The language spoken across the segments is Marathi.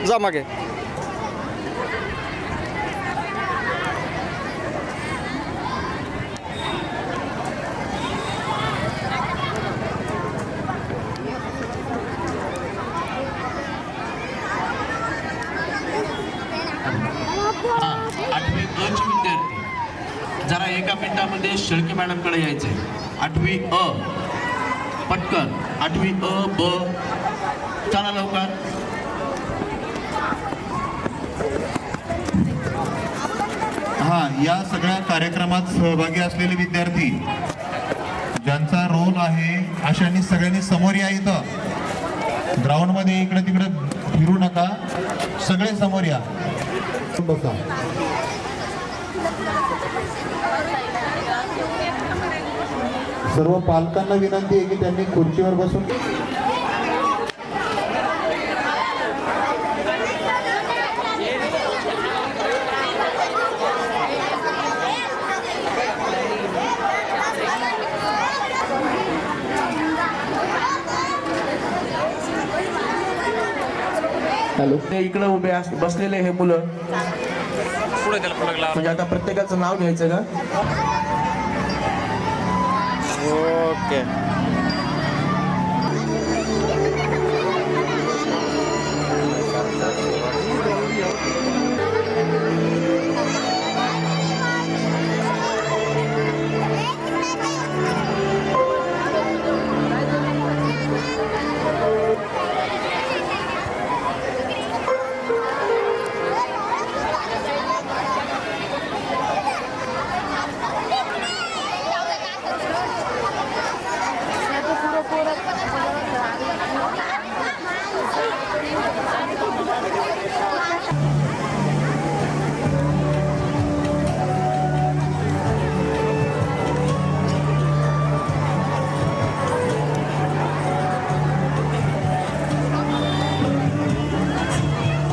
जा मागे. आठवी अ चे विद्यार्थी जरा एका मिनिटामध्ये शेळके मॅडमकडे यायचे. आठवी अ पटकन. आठवी अ ब चला लवकर. या सगळ्या कार्यक्रमात सहभागी असलेले विद्यार्थी ज्यांचा रोल आहे अशांनी सगळ्यांनी समोर या. इथं ग्राउंड मध्ये इकडे तिकडे फिरू नका, सगळे समोर या. बसा. सर्व पालकांना विनंती आहे की त्यांनी खुर्चीवर बसून इकडे उभे बसलेले हे मुलं म्हणजे आता प्रत्येकाचं नाव घ्यायचं का? ओके.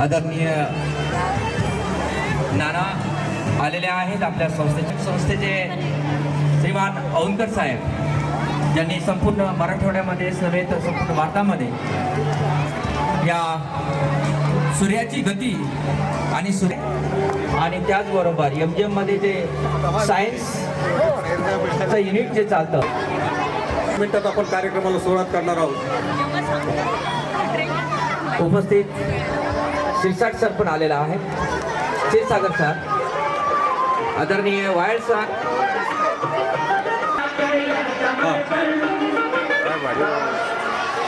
आदरणीय नाना आलेले आहेत आपल्या संस्थेचे श्रीमान औंधकर साहेब, ज्यांनी संपूर्ण मराठवाड्यामध्ये समेत संपूर्ण भारतामध्ये या सूर्याची गती आणि त्याचबरोबर MGM मध्ये जे सायन्सचं युनिट जे चालतं, मिनिटात आपण कार्यक्रमाला सुरुवात करणार आहोत. उपस्थित शिरसाट सर पण आलेला आहे, क्षीरसागर सर, आदरणीय वायल सर,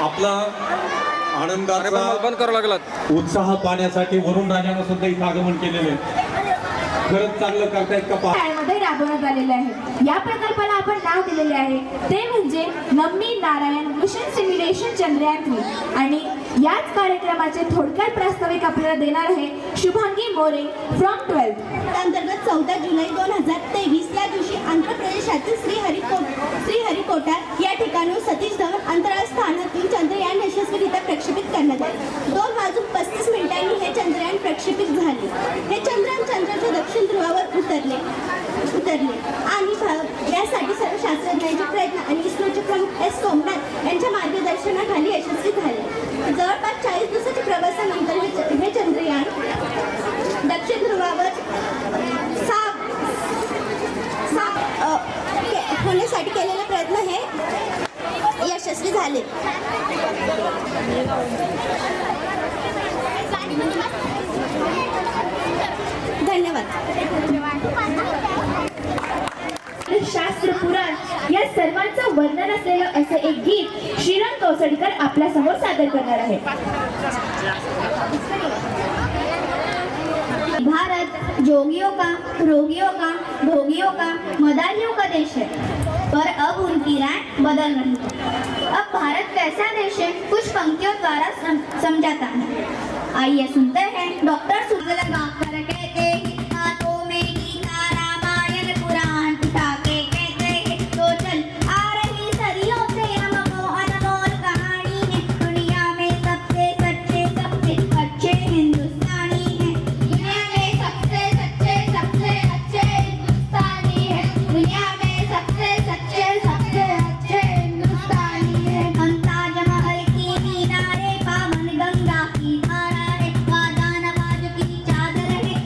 आपला आनंदाचा बंद करावं लागला. उत्साह पाहण्यासाठी वरुण राजानं सुद्धा इथं आगमन केलेलं आहे. खरंच चांगलं करतायत का मध्ये राबवण्यात आलेले आहे. या प्रकल्पाला आपण नाव दिलेले आहे ते म्हणजे नम्मी नारायण मिशन सिम्युलेशन चंद्रयान 3. आणि याच कार्यक्रमाचे थोडक्यात प्रास्ताविक आपल्याला देणार आहे शुभांगी मोरे फ्रॉम 12th. अंतर्गत 14 जुलै 2023 या येथील श्रीहरिकोटा या ठिकाणी सतीश धवन अंतराळ स्थानातून चंद्रयान यशस्वीरित्या प्रक्षेपित करण्यात आले. 2:35 हे चंद्रयान प्रक्षेपित झाले. हे चंद्रयान चंद्राच्या दक्षिण ध्रुवावर उतरले आणि यासाठी सर्व शास्त्रज्ञांचे प्रयत्न आणि इस्रोचे प्रमुख एस सोमनाथ यांच्या मार्गदर्शनाखाली यशस्वी झाले. जवळपास 40 दिवसाच्या प्रवासानंतर हे चंद्रयान दक्षिण ध्रुवावर होण्यासाठी केलेले प्रयत्न हे यशस्वी झाले. धन्यवाद. शास्त्र पुराण या सर्वांचं वर्णन असलेलं असे एक गीत श्रीरंग कौसडकर आपल्या समोर सादर करणार आहे. भारत जोगियों का, रोगियों का, भोगियों का, मदारियों का देश है, पर अब उनकी राय बदल रही है. अब भारत कैसा देश है कुछ पंक्तियों द्वारा समझाता है. आइए सुनते हैं डॉक्टर सुजल लगा कर कहते हैं हाथों में गीता रामायण पुराण उठा के कहते हैं तो चल आ रही सदियों से हमको अनमोल कहानी है. दुनिया में सबसे सच्चे सबसे अच्छे हिंदुस्तानी है. दुनिया में सबसे सच्चे सबसे अच्छे हिंदुस्तानी है. दुनिया में सबसे सच्चे सबसे अच्छे हिंदुस्तानी है. हम ताजमहल की मीनारे पावन गंगा की धारा है. वादा नवाज की चादर है.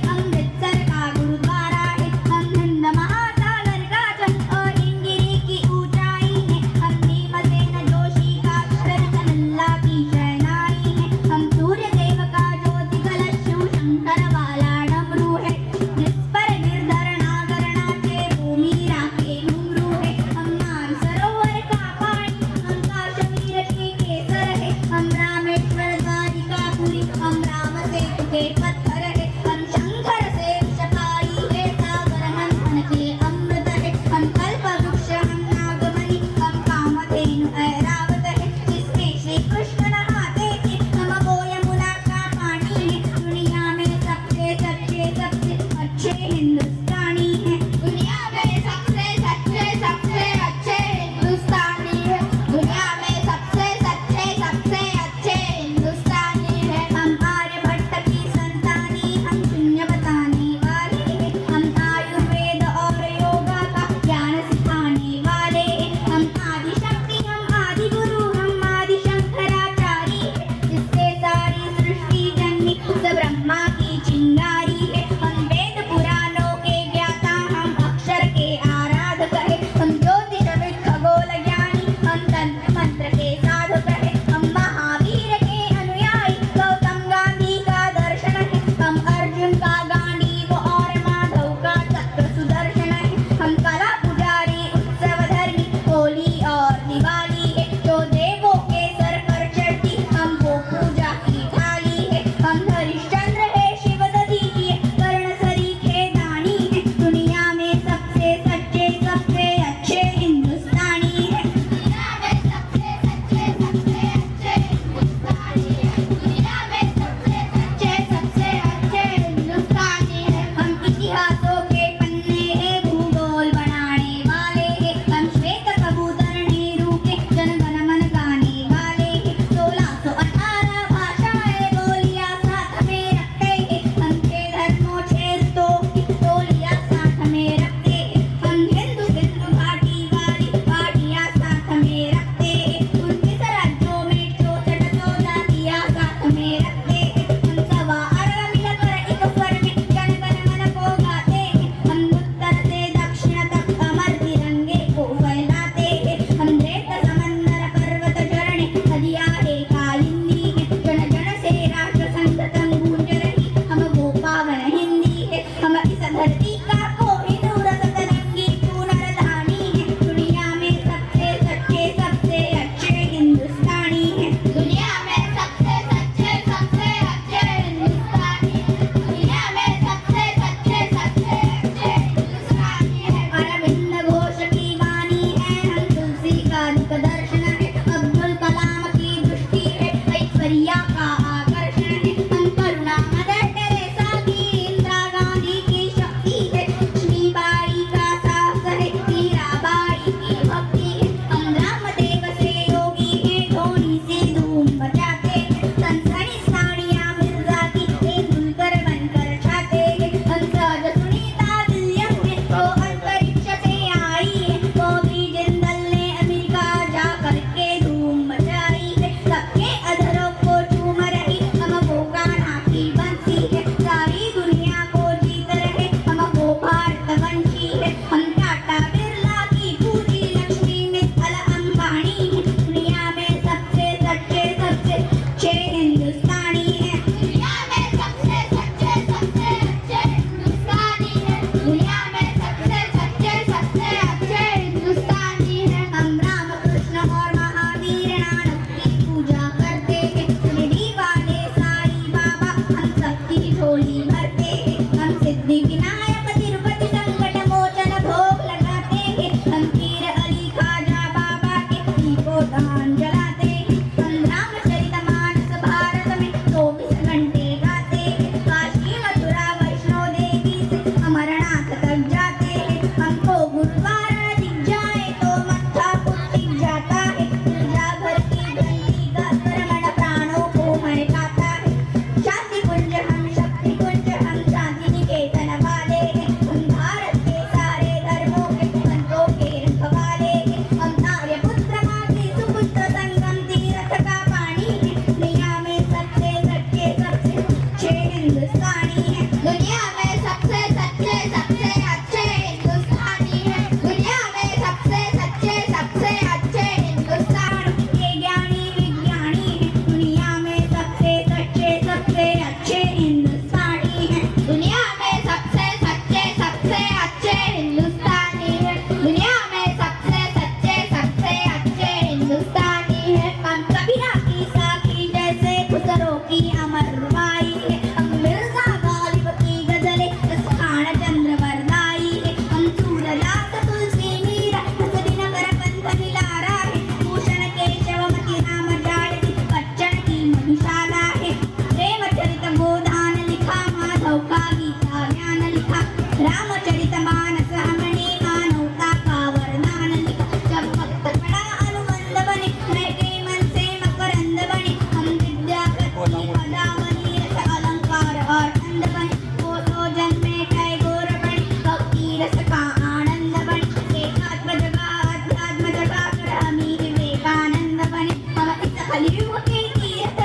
है दुनिया में सबसे सच्चे सबसे अच्छे हिंदुस्तान के ज्ञानी विज्ञानी है दुनिया में सबसे सच्चे सबसे अच्छे हिंदुस्तानी है दुनिया में सबसे सच्चे सबसे अच्छे हिंदुस्तानी है दुनिया में सबसे सच्चे सबसे अच्छे हिंदुस्तानी है हम कबीरा की साखी जैसे खुसरो की अमर रुबाई है हम मिर्जा गालिब की गजलें खान चंद्र वरदाई है हम सूरदास तुलसी मीरा हसदी नगर पंथ निलारा है भूषण केशवमती नाम जाड़ती बच्चन की मधुशाला है प्रेमचरित गोदान लिखा माधव का गीता ज्ञान लिखा रामचरित मानस हमने मानवता का वर्णन लिखा जब भक्त बड़ा अनुबंध बने महके मन से मकरंद बने हम विद्या कृति पदावली रस अलंकार और अंद बने वो तो जन्मे टैगोर बने भक्ति रस का आनंद बने एकात्म जगा अध्यात्म जगा कर हमी विवेकानंद बने हम इस कलयुग के तीर्थ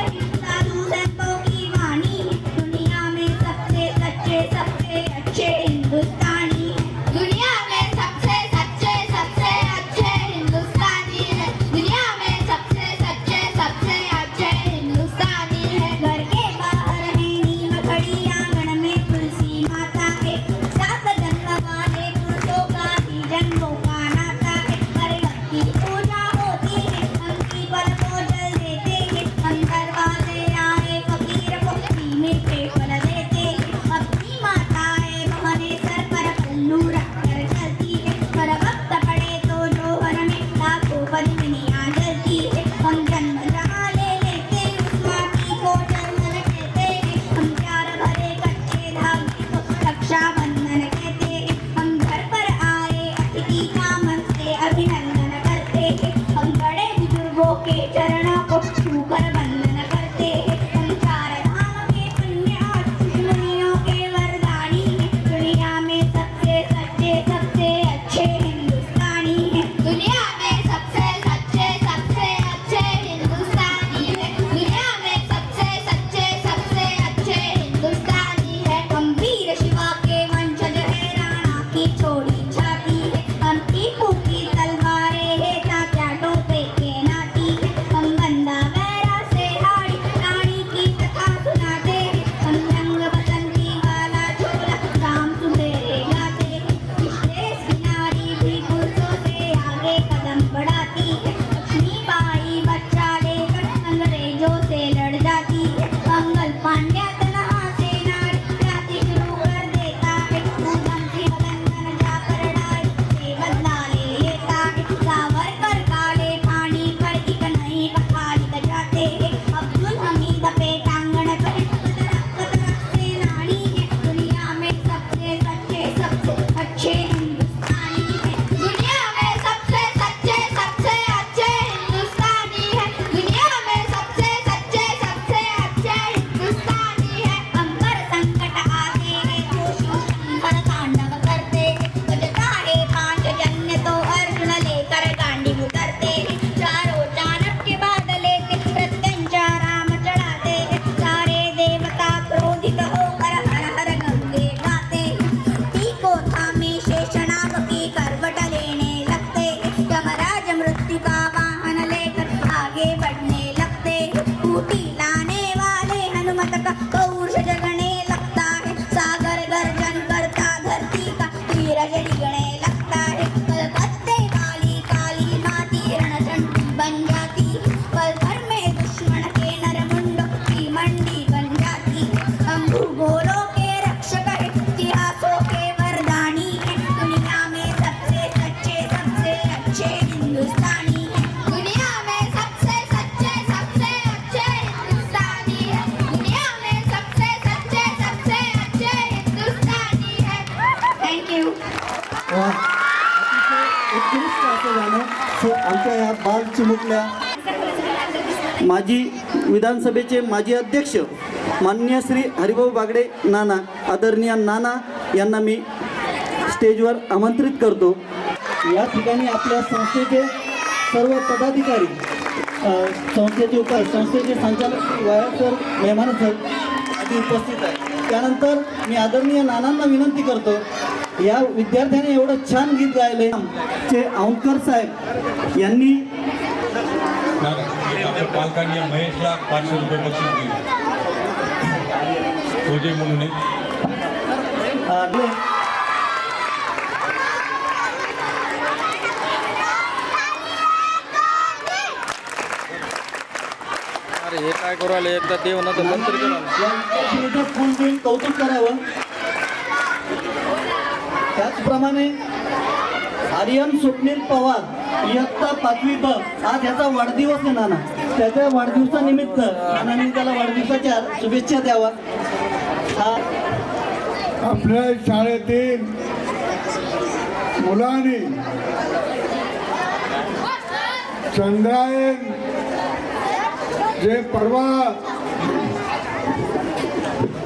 साधु संतों की वाणी है दुनिया में सबसे सच्चे सबसे अच्छे हिंदुस्तानी है दुनिया में सबसे सच्चे सबसे अच्छे हिंदुस्तानी है दुनिया में सबसे सच्चे सबसे अच्छे हिंदुस्तानी है घर के बाहर है नीम खड़ी आंगन में तुलसी माता है सात जन्म वाले पुरुषों का ही जन्मों का नाता है हर वक्त की पूजा होती है हम की पल को जल देते हैं हम दरवाजे आए फकीर को मीठे फल देते हैं अपनी माताएं बहने सर पर पल्लू रख कर चलती है हर वक्त पड़े तो जोहर में लाखों पद्मिनियां जलती है हम जन्म जहाँ ले लेते उस माटी को जन्म कहते हैं हम प्यार भरे कच्चे धागे को रक्षा बंधन कहते हैं हम घर पर आए अतिथि का मन से अभिनंदन करते हैं हम बड़े बुजुर्गों के चरणों को छूकर वंदन करते हैं हम चार धाम के पुण्य और मुनियों के वरदानी है दुनिया में सबसे सच्चे सबसे अच्छे हिंदुस्तानी है दुनिया में सबसे सच्चे सबसे अच्छे हिंदुस्तानी है दुनिया में सबसे सच्चे सबसे अच्छे हिंदुस्तानी है हम वीर शिवा के वंशज है राणा की छोड़ी छाती है हम टीपू की तलवारें है तात्या टोपे के नाती है हम बंदा बैरा से हाड़ी रानी की कथा सुनाते हैं हम रंग बसंती वाला झोला शाम सुबेरे गाते हैं इस देश की नारी भी पुरुषों से आगे कदम बढ़ाती है लक्ष्मी बाई बच्चा लेकर अंग्रेजों से लड़ जाती है मंगल पांड्या तनहा से नारी क्रांति शुरू कर देता है पूनम सिंह लंदन जाकर डाई से बदला ले लेता है सावरकर काले पानी पर एक नई कथा लिख जाते हैं अब्दुल हमीद पेटांगण पर कतरा से नारी है दुनिया में सबसे सच्चे सबसे अच्छे हिंदुस्तानी है दुनिया में सबसे सच्चे सबसे अच्छे हिंदुस्तानी है दुनिया में सबसे सच्चे सबसे अच्छे हिंदुस्तानी है हम पर संकट आते हैं तो शिव शंकर तांडव करते हैं बजता है पांच जन्य तो अर्जुन लेकर गांडी उतरते हैं चारों चाणक्य बादल लेते प्रत्यंचा राम चढ़ाते हैं सारे देवता क्रोधित होकर हर हर गंगे गाते हैं पीको थामे शेषनाग की करवट लेने लगते हैं यमराज मृत्यु का वाहन लेकर आगे बढ़ने लगते हैं ऊटी लाने वाले हनुमत का पौरुष जगने लगता है सागर गर्जन करता धरती का धीरज डिगने लगता है कलकत्ते वाली काली माती रणचंडी बन जाती है पल भर में दुश्मन के नरमुंडों की मंडी बन जाती है हम भूगोलों के रक्षक है इतिहासों के वरदानी है दुनिया में सबसे सच्चे सबसे अच्छे हिंदुस्तानी है दुनिया में सबसे सच्चे सबसे अच्छे हिंदुस्तानी है दुनिया में सबसे सच्चे सबसे अच्छे हिंदुस्तानी है थैंक यू उत्कृष्ट असं गाणं आमच्या या बाल चिमुकल्या माजी विधानसभेचे माजी अध्यक्ष माननीय श्री हरिभाऊ बागडे नाना आदरणीय नाना यांना मी स्टेजवर आमंत्रित करतो। या ठिकाणी आपल्या संस्थेचे सर्व पदाधिकारी संस्थेचे संचालक वायर सर मेहमान सर आदी उपस्थित आहेत। त्यानंतर मी आदरणीय नानांना विनंती करतो या विद्यार्थ्याने एवढं छान गीत गायले चे औंधकर साहेब यांनी आपल्या पालकांनी या महेशला 500 रुपये बक्षीस दिले खोजे म्हणून एक. अरे हे काय करू आले एकदा देव ना तर मंत्री करा. फुल देऊन कौतुक करावं. त्याचप्रमाणे आर्यन स्वप्नील पवार इयत्ता 5वी ब आज याचा वाढदिवस आहे नाना. त्याच्या वाढदिवसानिमित्त नानांनी त्याला वाढदिवसाच्या शुभेच्छा द्यावा. हा आपल्या शाळेतील मुलांनी चंद्रायन जे परवा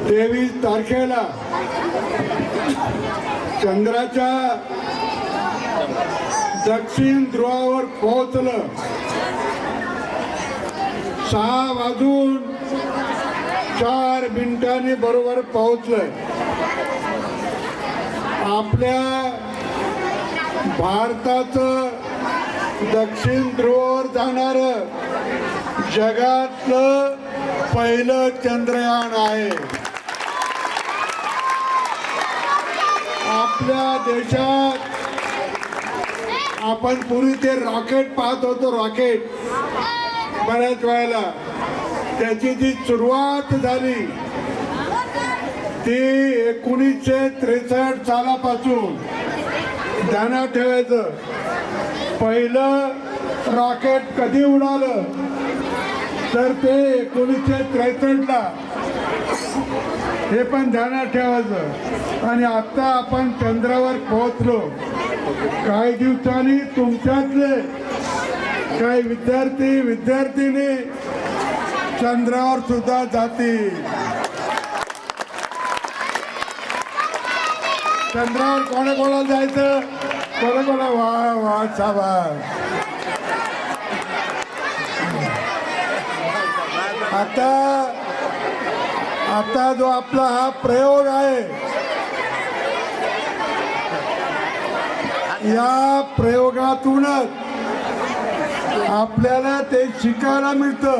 23 तारखेला चंद्राच्या दक्षिण ध्रुवावर पोहोचलं. 6:04 बरोबर पोहोचलं. आपल्या भारताचं दक्षिण ध्रुवावर जाणारं जगातलं पहिलं चंद्रयान आहे. आपल्या देशात आपण पूर्वी ते रॉकेट पाहत होतो. रॉकेट बऱ्याच वेळेला त्याची जी सुरुवात झाली ती 1963 सालापासून ध्यानात ठेवायचं. पहिलं रॉकेट कधी उडालं तर ते 1963ला. हे पण ध्यानात ठेवायचं. आणि आता आपण चंद्रावर पोहोचलो. काही दिवसांनी तुमच्यातले काही विद्यार्थी चंद्रावर सुद्धा जातील. चंद्रावर कोणाकोणाला जायचं, कोणाकोणा वा शाबास. आता जो आपला हा प्रयोग आहे, या प्रयोगातूनच आपल्याला ते शिकायला मिळतं.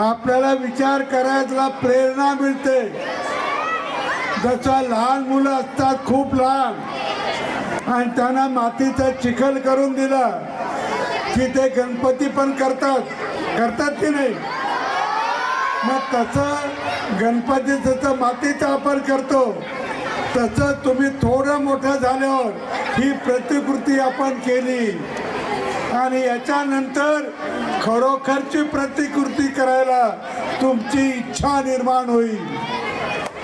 आपल्याला विचार करायला प्रेरणा मिळते. जसं लहान मुलं असतात खूप लहान आणि त्यांना मातीचा चिखल करून दिला की ते गणपती पण करतात की नाही. मग तसं गणपती जसं मातीचा आपण करतो तसं तुम्ही थोडं मोठं झाल्यावर ही प्रतिकृती आपण केली आणि याच्यानंतर खरोखरची प्रतिकृती करायला तुमची इच्छा निर्माण होईल.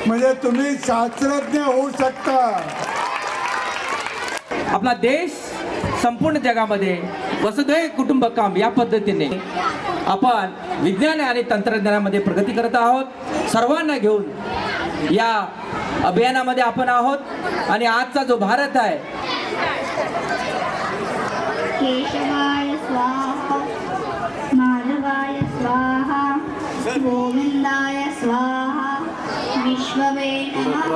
म्हणजे तुम्ही शास्त्रज्ञ होऊ शकता. आपला देश संपूर्ण जगामध्ये वसुधैव कुटुंबकम या पद्धतीने आपण विज्ञान आणि तंत्रज्ञानामध्ये प्रगती करत आहोत. सर्वांना घेऊन या अभियानामध्ये आपण आहोत. आणि आजचा जो भारत आहे, केशवाय स्वाहा, माधवाय स्वाहा, गोविंदाय स्वाहा, विश्ववे नमः.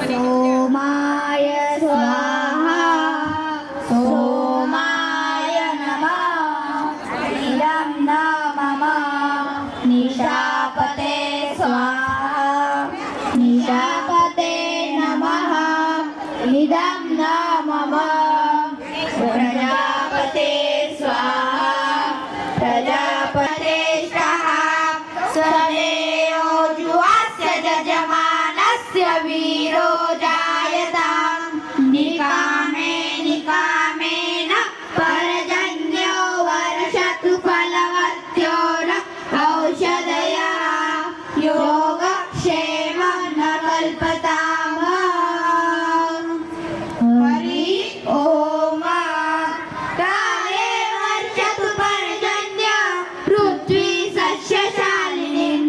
सोमाय स्वाहा, सोमाय नमः. इदं न मम. निशापते स्वाहा, निशापते नमः. इदं न मम. प्रजापते स्वाहा, प्रजापते स्वदेयो जुवास्य जजमानस्य वीरो जायतां. निकामे निकामेन परजन्यो वर्षतु फलवत्यो न औषधया. योगक्षेमं न कल्पताम. हरि ओम. काले वर्षतु पर्जन्य पृथ्वी सस्यशालिनीं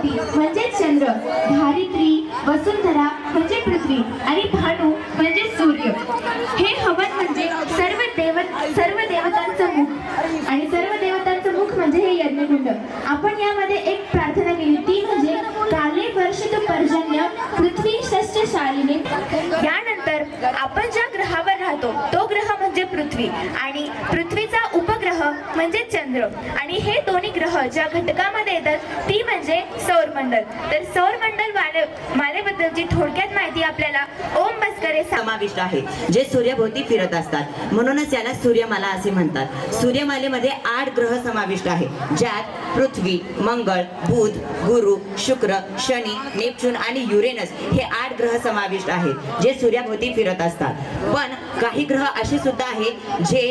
ज्योती म्हणजे चंद्र, धारित्री, वसुंधरा म्हणजे पृथ्वी आणि भानू म्हणजे सूर्य. हे हवन म्हणजे सर्व देवतांचं मुख आणि सर्व देवतांचं मुख म्हणजे हे यज्ञकुंड. आपण यामध्ये एक प्रार्थना केली ती म्हणजे काले वर्षित पर्जन्य पृथ्वी शस्य शालिनी. यानंतर आपण ज्या ग्रहावर राहतो तो ग्रह म्हणजे पृथ्वी आणि पृथ्वीचा उपग्रह म्हणजे चंद्र आणि हे दोन्ही ग्रह ज्या घटकामध्ये येतात ती म्हणजे सौरमंडल. तर सौरमंडल मालेबद्दलची थोडक्यात माहिती आपल्याला ओम बस्करे समाविष्ट आहे जे सूर्यभोवती फिरत असतात, म्हणूनच याला सूर्यमाला असे म्हणतात. सूर्यमालेमध्ये 8 ग्रह समाविष्ट आहे, ज्यात पृथ्वी, मंगळ, बुध, गुरु, शुक्र, शनी, नेपच्यून आणि युरेनस हे 8 ग्रह समाविष्ट आहेत जे सूर्याभोवती फिरत असतात. पण काही ग्रह असे सुद्धा आहेत जे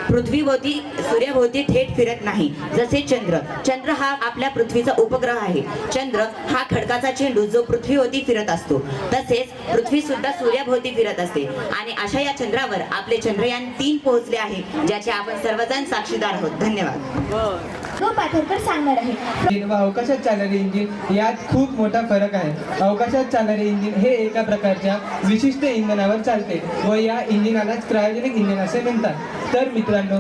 पृथ्वीभोवती सूर्याभोवती थेट फिरत नाही, जसे चंद्र. चंद्र हा आपल्या पृथ्वीचा उपग्रह आहे. चंद्र हा खडकाचा चेंडू जो पृथ्वीभोवती फिरत असतो. तसेच पृथ्वी सुद्धा सूर्याभोवती फिरत असते आणि अशा या चंद्रावर आपले चंद्रयान 3 पोहोचले आहे, ज्याचे आपण सर्वजण साक्षीदार आहोत. धन्यवाद. पाथरकर सांगणार आहे. व अवकाशात चालणारे इंजिन यात खूप मोठा फरक आहे. अवकाशात चालणारे इंजिन हे एका प्रकारच्या विशिष्ट इंधनावर चालते व या इंजिनालाच क्रायोजेनिक इंजिन असे म्हणतात. तर मित्रांनो,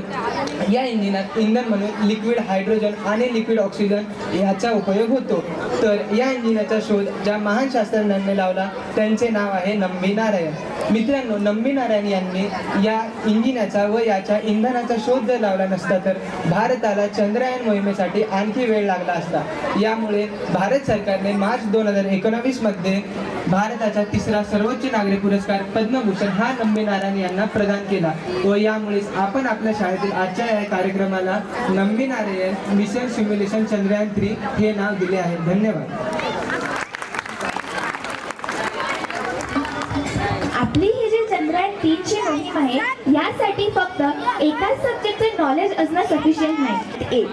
या इंजिनात इंधन म्हणून लिक्विड हायड्रोजन आणि लिक्विड ऑक्सिजन याचा उपयोग होतो. तर या इंजिनाचा शोध ज्या महान शास्त्रज्ञांनी लावला त्यांचे नाव आहे नम्मी नारायण. मित्रांनो, नम्मी नारायण यांनी या इंजिनाचा व याच्या इंधनाचा शोध जर लावला नसता तर भारताला चंद्रयान मोहिमेसाठी आणखी वेळ लागला असता. यामुळे भारत सरकारने मार्च 2019 मध्ये भारताचा 3रा सर्वोच्च नागरी पुरस्कार पद्मभूषण हा नम्मी नारायण यांना प्रदान केला व यामुळेच आपण आपल्या शाळेतील आजच्या या कार्यक्रमाला नम्मी नारायण मिशन सिम्युलेशन चंद्रयान 3 हे नाव दिले आहे. धन्यवाद. आपली ही जी चंद्रयान 3ची मोहीम आहे यासाठी फक्त एकाच सब्जेक्टचे नॉलेज असणं सफिशियंट नाही.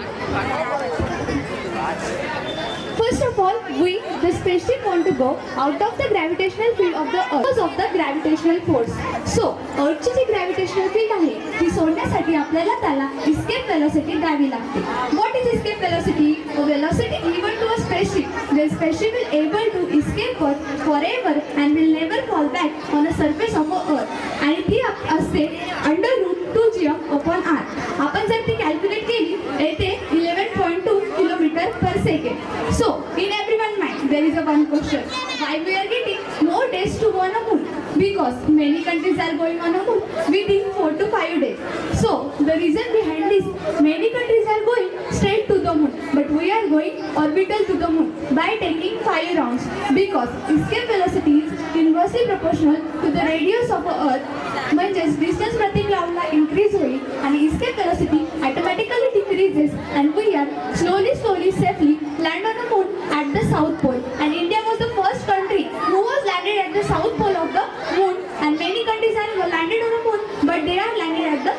First of all, we, the spaceship, want to go out of the gravitational field of the Earth because of the gravitational force. So, Earthची जी gravitational field आहे ती सोडण्यासाठी आपल्याला त्याला escape velocity द्यावी लागते. What is escape velocity? A velocity given to a spaceship. The spaceship will able to escape Earth forever and will never fall back on the surface of Earth. आणि ती असते √2g/r. आपण जर ती कॅल्क्युलेट केली येते 11.2 kilometre per second. So, in everyone's mind, there is a one question: why we are getting more days to go on a moon? Because many countries are going on a moon within 4 to 5 days. So, the reason behind this, many countries are going straight to the moon, but we are going orbital to the moon by taking 5 rounds. Because escape velocity is inversely proportional to the radius of Earth. म्हणजेच डिस्टन्स प्रत्येक राऊंडला इन्क्रीज होईल आणि escape velocity automatically decreases and we are slowly safely land on the moon at the south pole. And India was the first country who was landed at the south pole of the moon, and many countries are landed on the moon but they are landed at the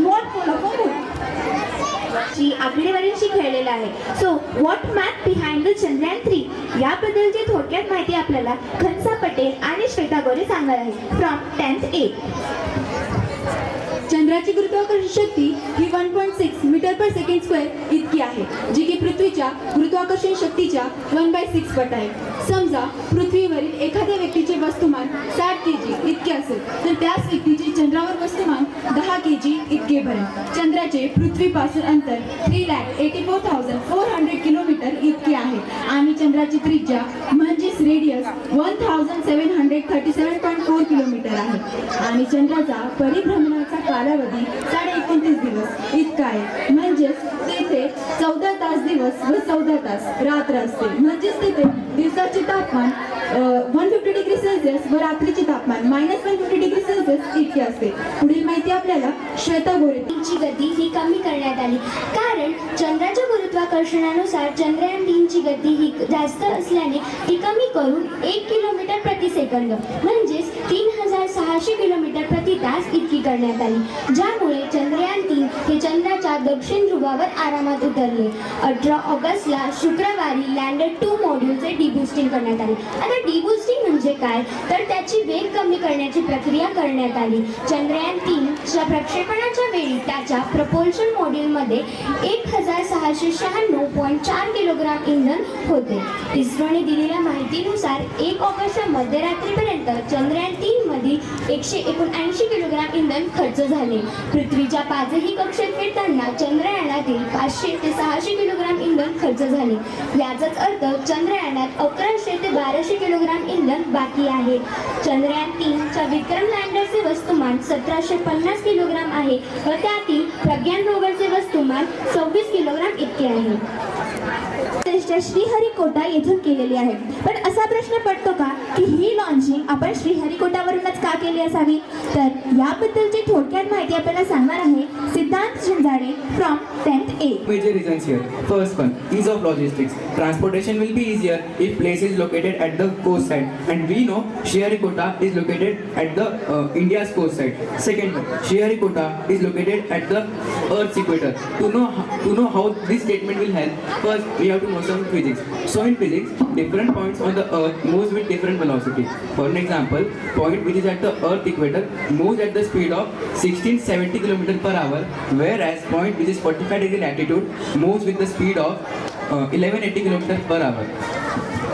north pole of the moon. जी आकडेवारीशी खेळलेला आहे. So what math behind the Chandrayaan 3 याबद्दलची थोडक्यात माहिती आपल्याला खंसा पटेल आणि श्वेता गोरे सांगणार आहे फ्रॉम 10th A. चंद्राची गुरुत्वाकर्षण शक्ती ही 1.6 मीटर पर सेकंड स्क्वेअर इतकी आहे, जी की पृथ्वीच्या गुरुत्वाकर्षण शक्तीच्या 1/6 पट आहे. समजा पृथ्वीवरील एखाद्या व्यक्तीचे वस्तुमान 60 kg इतके असेल तर त्याच व्यक्तीचे चंद्रावर वस्तुमान 10 kg इतके बनेल. चंद्राचे पृथ्वीपासून अंतर 3,84,400 किलोमीटर इतके आहे आणि चंद्राची त्रिज्या म्हणजेच रेडियस 1,737.4 किलोमीटर आहे आणि चंद्राचा परिभ्रमणाचा कालावधी 29.5 दिवस इतका आहे. म्हणजेच तेथे 14 तास दिवस व 14 तास रात्र असते. म्हणजेच तेथे दिवसाचे तापमान 150 डिग्री सेल्सिअस व रात्रीचे तापमान -150 डिग्री सेल्सिअस इतके असते. पुढील माहिती आपल्याला श्वेता गोरे. ची गती ही कमी करण्यात आली कारण चंद्राच्या गुरुत्वाकर्षणानुसार चंद्रयान 3ची गती ही जास्त असल्याने ती कमी करून 1 किलोमीटर प्रति सेकंद म्हणजेच 3,600 किलोमीटर प्रति तास इतकी करण्यात आली, ज्यामुळे चंद्रयान 3 हे चंद्राच्या दक्षिण ध्रुवावर आरामात उतरले. 18 ऑगस्टला शुक्रवारी लँडर 2 मॉड्यूलचे डिबुस्टिंग करण्यात आले. आता डिबुस्टिंग म्हणजे काय तर त्याची वेग कमी करण्याची प्रक्रिया करण्यात आली. चंद्रयान 3च्या प्रक्षेपणाच्या वेळी त्याच्या प्रपोल्शन मॉड्यूलमध्ये 1,696 99.4 किलोग्राम इंधन होते. इस्रोने दिलेल्या माहितीनुसार 1 ऑगस्टच्या मध्यरात्रीपर्यंत चंद्रयान 3 मध्ये 179 किलोग्राम इंधन खर्च झाले. पृथ्वीच्या 5ही कक्षेत फिरताना चंद्रयानातील 500 ते 600 किलोग्राम इंधन खर्च झाले. याचाच अर्थ चंद्रयानात 1100 ते 1200 किलोग्राम इंधन बाकी आहे. चंद्रयान 3 च्या विक्रम लँडरचे वस्तुमान 1750 किलोग्राम आहे व त्यातील प्रज्ञान रोवरचे वस्तुमान 26 किलोग्राम इतके आहे. श्रीहरिकोटा येथून केलेली आहे. पण असा प्रश्न पडतो का की ही लॉन्चिंग आपण श्रीहरिकोटावरूनच का केली असावी? तर याबद्दलची थोडक्यात माहिती आपल्याला सांगणार आहे सिद्धांत झंजाडे from 10th A. Major reasons here. First one, ease of logistics. Transportation will be easier if place is located at the coast side, and we know Sriharikota is located at the India's coast side. Second one, Sriharikota is located at the Earth's equator. To know how this statement will help, first we have to know some physics. So in physics, different points on the Earth moves with different velocity. For an example, point which is at the Earth equator moves at the speed of 1670 km per hour, whereas point which is 45 degree latitude moves with the speed of 1180 km per hour.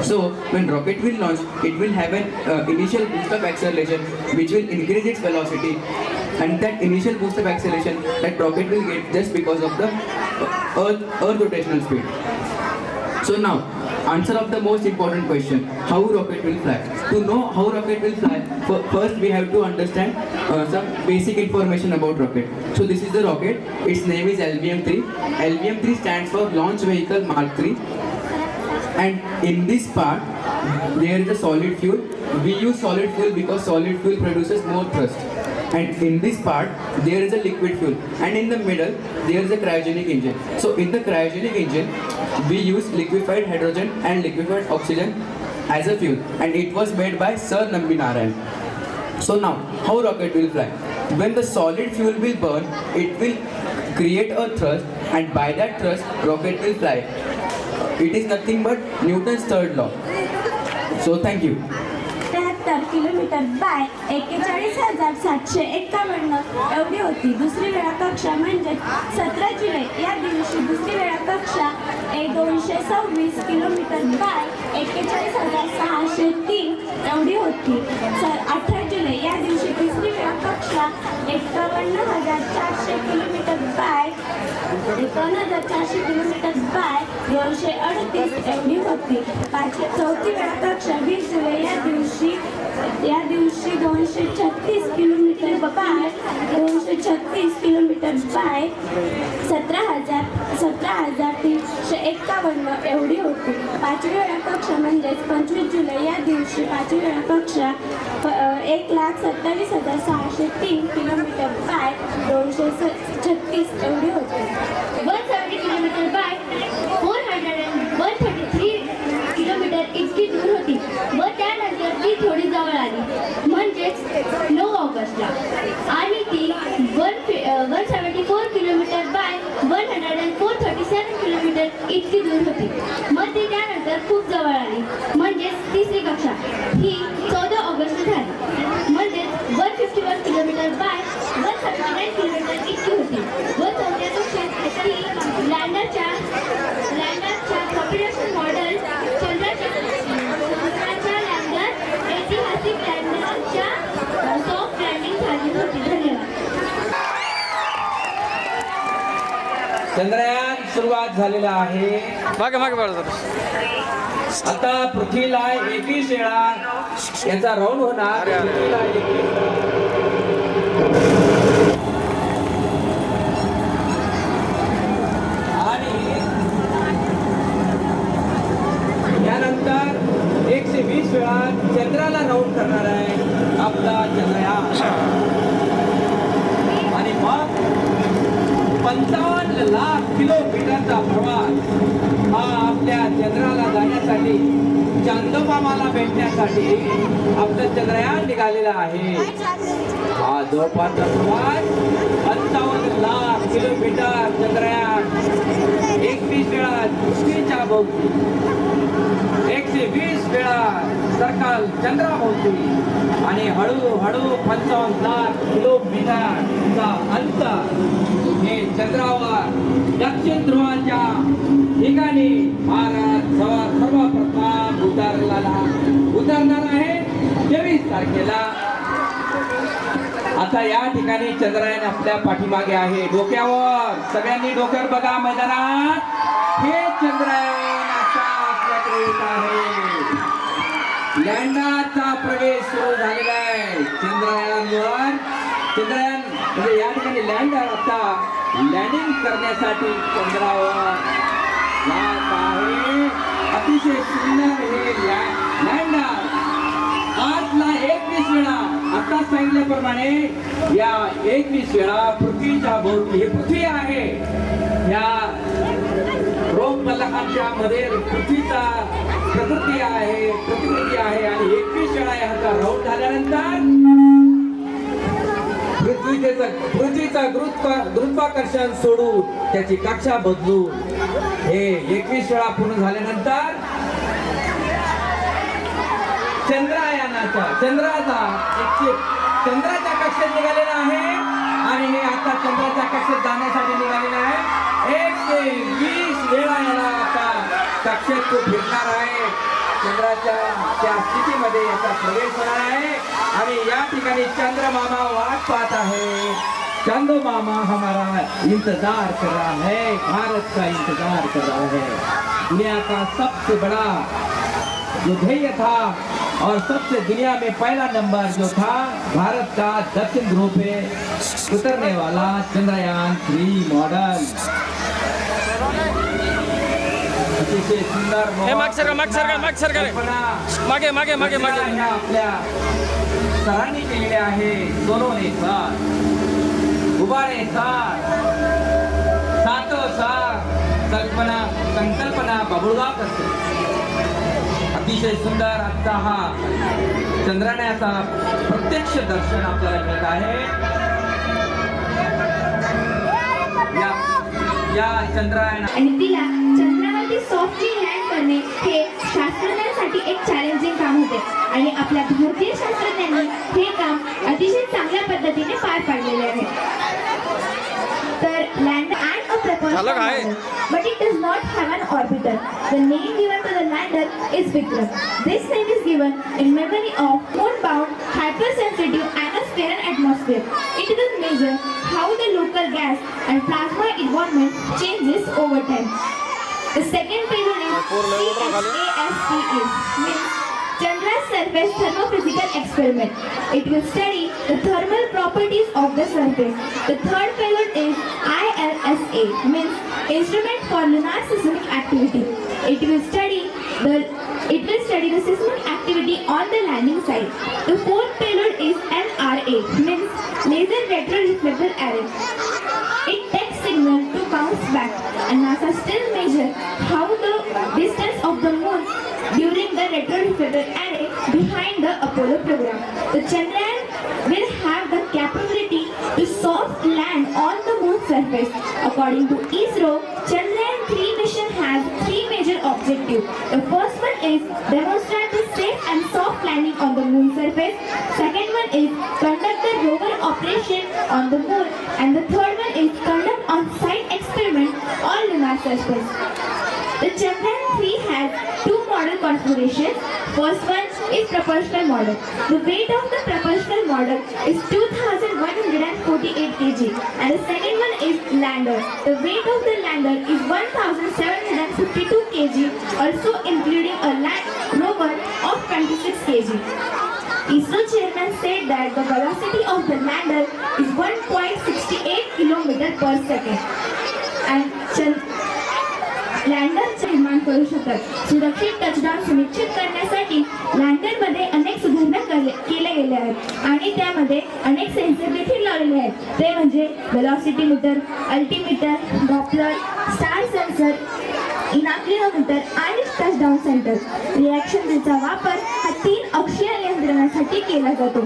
So when rocket will launch, it will have an initial boost of acceleration which will increase its velocity, and that initial boost of acceleration that rocket will get just because of the earth rotational speed. So now, answer of the most important question, how rocket will fly. To know how rocket will fly, first we have to understand some basic information about rocket. So this is the rocket, its name is LVM-3. LVM-3 stands for Launch Vehicle Mark 3. And in this part, there is a solid fuel. We use solid fuel because solid fuel produces more thrust. And in this part, there is a liquid fuel. And in the middle, there is a cryogenic engine. So in the cryogenic engine, we use liquefied hydrogen and liquefied oxygen as a fuel. And it was made by Sir Nambi Narayan. So now, how rocket will fly? When the solid fuel will burn, it will create a thrust, and by that thrust, rocket will fly. It is nothing but Newton's third law. So thank you. 73 kilometre bye 41,751 एवढी होती. दुसरी वेळा कक्षा म्हणजे 17 जुलै या दिवशी दुसरी वेळा कक्षा 226 किलोमीटर बाय 41,603 एवढी होती. 18 जुलै या दिवशी तिसरी वेळा कक्षा 51,400 किलोमीटर बाय 51,400 किलोमीटर बाय 238 एवढी होती. चौथी वेळा कक्षा 20 जुलै या दिवशी 236 किलोमीटर बाय 236 किलोमीटर बाय 17,351 एवढी होती. पाचवी वेळा कक्षा म्हणजेच 25 जुलै या दिवशी पाचवी वेळा कक्षा 1,27,603 किलोमीटर बाय 236 एवढी होती. 170 किलोमीटर बाय 133 किलोमीटर इतकी दूर होती व त्यानंतर ती थोडी जवळ आली म्हणजेच 9 ऑगस्टला, आणि ती 174 किलोमीटर बाय 137 किलोमीटर इतकी दूर होती. मग ती त्यानंतर खूप जवळ आली म्हणजेच तिसरी कक्षा ही 14 ऑगस्ट झाली म्हणजेच 151 किलोमीटर बाय 179 किलोमीटर इतकी होती. व चौथ्या कक्षात ती लँडरच्या प्रोपल्शन मॉडेल चंद्राच्या लँडर ऐतिहासिक लँडरच्या सॉफ्ट लँडिंग झाली होती. धन्यवाद. चंद्रयान सुरुवात झालेला आहे. मागे मागे बाळा जरा. आता पृथ्वीला 21 वेळा याचा राऊंड होणार. पृथ्वीला 21 आणि यानंतर 120 वेळा चंद्राला राऊंड करणार आहे आपला चंद्रयान. आणि मग 55 लाख किलोमीटरचा प्रवास हा आपल्या चंद्राला जाण्यासाठी चांदोमामाला भेटण्यासाठी आपलं चंद्रयान निघालेलं आहे. हा जवळपासचा प्रवास 55 लाख किलोमीटर चंद्रयान 21 वेळा पृथ्वीच्या भोवती 120 वेळा सर्कल चंद्राभोवती आणि हळूहळू 55 लाख किलोमीटरचा अंतर हे चंद्रावर दक्षिण ध्रुवाच्या ठिकाणी भारत सर्वप्रथम उतरणार आहे 23 तारखेला. आता या ठिकाणी चंद्रयान आपल्या पाठीमागे आहे. डोक्यावर सगळ्यांनी डोक्यावर बघा मैदानात. हे चंद्रयान आता आपल्याकडे येत आहे. लँडरचा प्रवेश सुरू झालेला आहे. चंद्रयान म्हणजे या ठिकाणी लँडर आता लँडिंग करण्यासाठी चंद्रावर जात आहे. अतिशय सुंदर हे लँडर 21 वेळा आता सांगितल्याप्रमाणे या 21 वेळा पृथ्वीच्या भोवती हे पृथ्वी आहे. या रोम मल्लखांच्या मध्ये पृथ्वीचा प्रतिकृती आहे आणि 21 वेळा याचा राऊंड झाल्यानंतर पृथ्वीचं गुरुत्वाकर्षण सोडून त्याची कक्षा बदलून हे 21 वेळा पूर्ण झाल्यानंतर चंद्राच्या कक्षेत निघालेला आहे आणि हे आता चंद्राच्या कक्षेत जाण्यासाठी निघालेलं आहे. 120 वेळा याला आता कक्षेत तो फिरणार आहे. चंद्राच्या त्या स्थितीमध्ये याचा प्रवेश होणार आहे आणि या ठिकाणी चंद्रमामा वाट पाहत आहे. चंद्रमामा हमारा इंतजार कर रहा है, भारत का इंतजार कर रहा है. दुनिया का सबसे बड़ा जो ध्येय था और सबसे दुनिया में पहला नंबर जो था भारत का दक्षिण ध्रुव पे उतरने वाला चंद्रयान 3 मॉडल. अतिशय सुंदर कल्पना आपल्या सरांनी केलेले आहे. सोनोने साथ गुब्बारे सातों साथ संकल्पना बबुळगाव असते. अतिशय सुंदर आता हा चंद्रायानाचा प्रत्यक्ष दर्शन आपल्याला मिळत आहे. या चंद्रायन आणि तिला चंद्रावरती सॉफ्टली लँड करणे हे शास्त्रज्ञांसाठी एक चॅलेंजिंग काम होते आणि आपल्या भारतीय शास्त्रज्ञांनी हे काम अतिशय चांगल्या पद्धतीने पार पाडलेले आहे. तर lander and a propulsion model, but it does not have an orbiter. The name given to the lander is Vikram. This name is given in memory of moon-bound hypersensitive anospheric atmosphere. It will measure how the local gas and plasma environment changes over time. The second payload is CSASTE, means Chandra's Surface Thermophysical Experiment. It will study the thermal properties of the surface. The third payload is ILSA, means Instrument for Lunar Seismic Activity. It will study the seismic activity on the landing site. The fourth payload is LRA, means Laser Retroreflector Array. It takes signal to bounce back, and NASA still measure how the distance of the moon during the retroreflector array behind the Apollo program. The Chandrayaan will have the capability to soft land on the moon's surface. According to ISRO, Chandrayaan 3 mission has 3 major objectives. The first one is demonstrate the safe and soft landing on the moon's surface. Second one is conduct the rover operation on the moon, and the third one is conduct on-site experiment on lunar surface. The Chandrayaan 3 has 2 model configurations. First one is propulsional model. The weight of the propulsional model is 2,148 kg, and the second one is lander. The weight of the lander is 1,752 kg, also including a rover of 26 kg. ISRO chairman said that the velocity of the lander is 1.68 km per second, and लँडरचे निर्माण करू शकतात. सुरक्षित टचडाऊन सुनिश्चित करण्यासाठी लँडरमध्ये अनेक सुधारणा केल्या गेल्या आहेत आणि त्यामध्ये अनेक सेन्सर देखील लावलेले आहेत. ते म्हणजे velocity metre, altimeter, Doppler, star sensor, इनाम किलोमीटर आणि टचडाऊन सेंटर. रिॲक्शन व्हीलचा वापर हा 3 अक्षीय नियंत्रणासाठी केला जातो.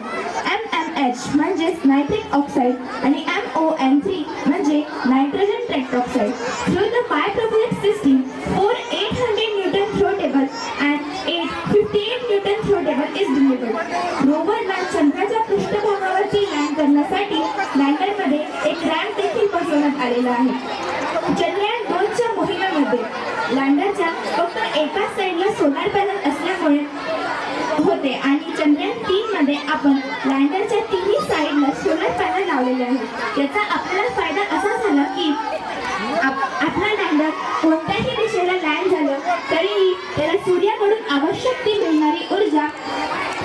MMH म्हणजेच नायट्रिक ऑक्साईड आणि MON3 म्हणजे nitrogen tetroxide. Through the bipropellant system 800 newton throttleable and 58 newton throttleable is delivered. रोवरला चंद्राच्या पृष्ठभागावरती लँड करण्यासाठी लँडरमध्ये एक रॅम्प देखील बसवण्यात आलेला आहे. चंद्रयान 2च्या मोहिमेमध्ये लँडरच्या फक्त एकाच साईडला सोलार पॅनल असल्यामुळे होते आणि चंद्रयान 3 मध्ये आपण लँडरच्या तिन्ही साईडला सोलर पॅनल लावलेले आहेत. याचा आपल्याला फायदा असा झाला की आपला लँडर कोणत्याही दिशेला लँड झालं तरीही त्याला सूर्याकडून आवश्यक ती मिळणारी ऊर्जा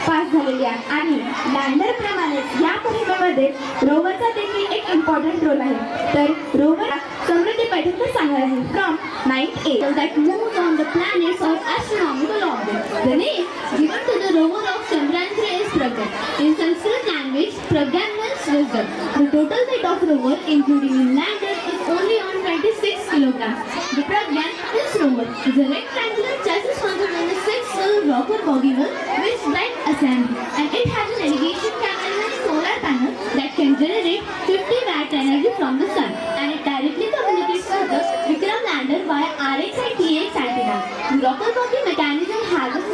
पास झालेली आहे. आणि लँडर प्रमाणेच या मोहिमेमध्ये रोवरचा देखील एक इम्पॉर्टंट रोल आहे. तर रोवर समृद्धी पैठणकर सांगणार आहे from 9th A that moves on the planets of astronomical orbit. The name given to the rover of Chandrayaan 3 is Pragyan. In Sanskrit language, Pragyan means wisdom. The total weight of rover, including lander, is only on 26 kilograms. The Pragyan, this rover, is a rectangular chassis consisting of a 6-cylindrical rocker body with drive assembly, and it has a navigation camera and solar panel that can generate 50 watt energy from the sun, and it directly communicates with the Vikram lander via RX and TX antennas. The rocker body mechanism has a 50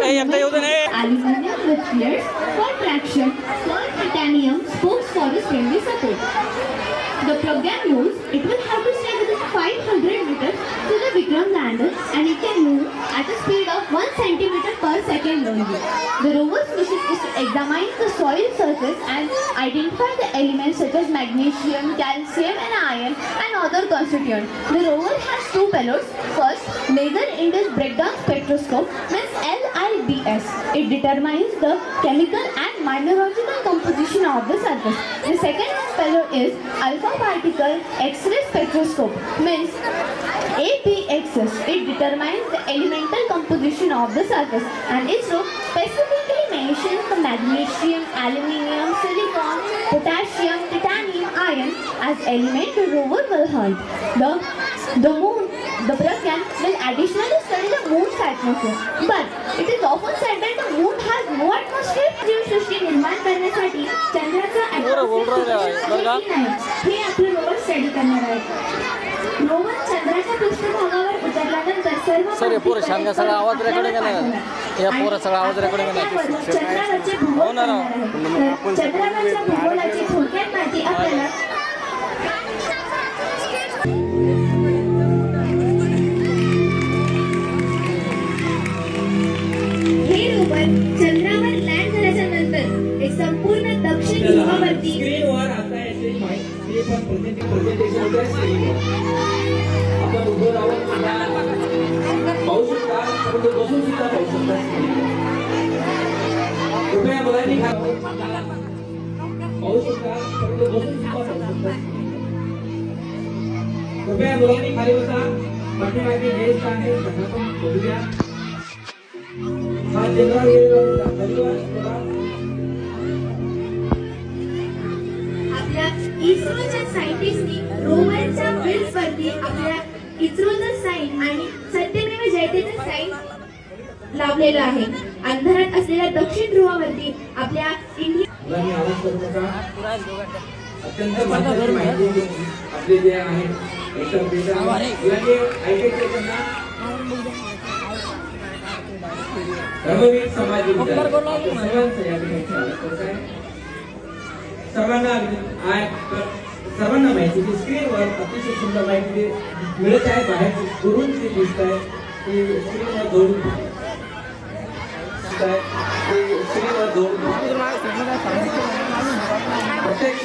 mm aluminum with flares for traction, solid titanium spokes for the springly support. The Pragyan moves, it will have to stay within 500 meters to the Vikram lander, and it can move at a speed of 1 centimeter per second only. The rover's mission is to examine the soil surface and identify the elements such as magnesium, calcium and iron and other constituents. The rover has 2 payloads. First, laser induced breakdown spectroscope means LIBS. It determines the chemical and mineralogical composition of the surface. The second payload is alpha particle X-ray spectroscope means APXS. It determines the elemental composition of the surface, and ISRO specifically mentions the magnesium, aluminium, silicon, potassium, titanium, iron as elements the rover will hunt. The moon, the Pragyan, will additionally study the moon's atmosphere, but it is often said that the moon has no atmosphere. जीवसृष्टी निर्माण करण्यासाठी चंद्राचा हे आपलं रोवर स्टडी करणार आहे. रोवर चंद्राच्या पृष्ठभागावर उतरल्यानंतर सर्व आवाज रेकॉर्डिंग या पोरा सगळा आवाज रेकॉर्डिंग चंद्रावरचे भूगोल चंद्रावरच्या भूगोलाची थोडक्यात माहिती आपल्याला हे रोवर चंद्रावर लँड झाल्याच्या नंतर एक संपूर्ण दक्षिण ध्रुवावरती स्क्रीनवर आता याची माहिती पण प्रेझेंटेशन होते स्क्रीनवर. आपण उभं राहून सुद्धा पाहू शकता, परंतु बसून सुद्धा पाहू शकता स्क्रीनवर. कृपया मुलांनी पाहू शकता, परंतु बसून सुद्धा पाहू शकता. कृपया मुलांनी खाली बसा. पाठीमागे गेस्ट आहे, आपण बघूया. हा जनरल गेलेला धन्यवाद. आपल्या इस्रोच्या सायंटिस्टनी रोवरच्या व्हील्सवरती आपल्या इस्रोचं साइन आणि सत्यमेव जयतेचं साइन लावलेलं आहे. अंधारात असलेल्या दक्षिण ध्रुवावरती आपल्या मुलांनी आवाज करू नका. अत्यंत महत्त्वाची माहिती आपले जे आहे एकदम मुलांनी ऐकायचं त्यांना. रघुवीर समाज सर्वांचं या ठिकाणी स्वागत करत आहे. सर्वांना माहिती की स्क्रीनवर अतिशय सुंदर माहिती मिळत आहे. बाहेर गुरूंची लिस्ट आहे ती स्क्रीनवर जोडून प्रत्यक्ष